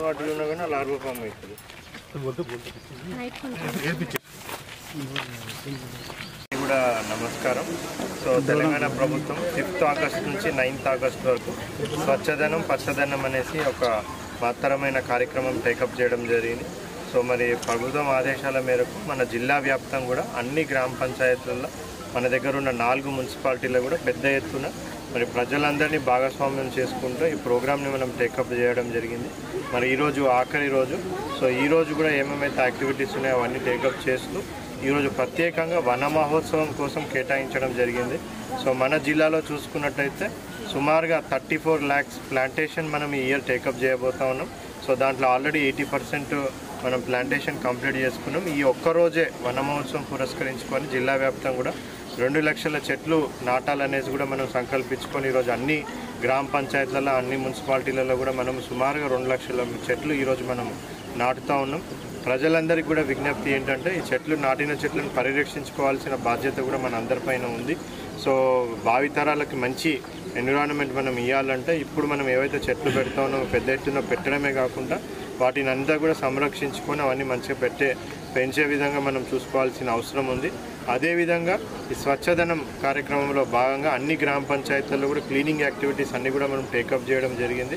వాటిలో ఉన్నా కానీ లార్వా ఫామ్ అవుతుంది. కూడా నమస్కారం. సో తెలంగాణ ప్రభుత్వం 5th ఆగస్ట్ నుంచి 9th ఆగస్ట్ వరకు స్వచ్ఛదనం పచ్చదనం అనేసి ఒక మహత్తరమైన కార్యక్రమం టేకప్ చేయడం జరిగింది. సో మరి ప్రభుత్వం ఆదేశాల మేరకు మన జిల్లా వ్యాప్తం కూడా అన్ని గ్రామ పంచాయతీలలో మన దగ్గర ఉన్న 4 మున్సిపాలిటీలో కూడా పెద్ద ఎత్తున మరి ప్రజలందరినీ భాగస్వామ్యం చేసుకుంటూ ఈ ప్రోగ్రామ్ని మనం టేకప్ చేయడం జరిగింది. మరి ఈరోజు ఆఖరి రోజు. సో ఈరోజు కూడా ఏమేమైతే యాక్టివిటీస్ ఉన్నాయో అవన్నీ టేకప్ చేస్తూ ఈరోజు ప్రత్యేకంగా వన మహోత్సవం కోసం కేటాయించడం జరిగింది. సో మన జిల్లాలో చూసుకున్నట్టయితే సుమారుగా 34 lakhs ప్లాంటేషన్ మనం ఈ ఇయర్ టేకప్ చేయబోతా ఉన్నాం. సో దాంట్లో ఆల్రెడీ 80% మనం ప్లాంటేషన్ కంప్లీట్ చేసుకున్నాం. ఈ ఒక్కరోజే వన మహోత్సవం పురస్కరించుకొని జిల్లా వ్యాప్తం కూడా 2 లక్షల చెట్లు నాటాలనేసి కూడా మనం సంకల్పించుకొని ఈరోజు అన్ని గ్రామ పంచాయతీలలో అన్ని మున్సిపాలిటీలలో కూడా మనం సుమారుగా 2 లక్షల చెట్లు ఈరోజు మనం నాటుతూ ఉన్నాం. ప్రజలందరికీ కూడా విజ్ఞప్తి ఏంటంటే ఈ చెట్లు నాటిన చెట్లను పరిరక్షించుకోవాల్సిన బాధ్యత కూడా మన అందరిపైన ఉంది. సో భావితరాలకి మంచి ఎన్విరాన్మెంట్ మనం ఇవ్వాలంటే ఇప్పుడు మనం ఏవైతే చెట్లు పెడతా ఉన్నామో పెద్ద ఎత్తున పెట్టడమే కాకుండా వాటిని అంతా కూడా సంరక్షించుకొని అవన్నీ మంచిగా పెంచే విధంగా మనం చూసుకోవాల్సిన అవసరం ఉంది. అదేవిధంగా ఈ స్వచ్ఛదనం కార్యక్రమంలో భాగంగా అన్ని గ్రామ పంచాయతీల్లో కూడా క్లీనింగ్ యాక్టివిటీస్ అన్నీ కూడా మనం టేకప్ చేయడం జరిగింది.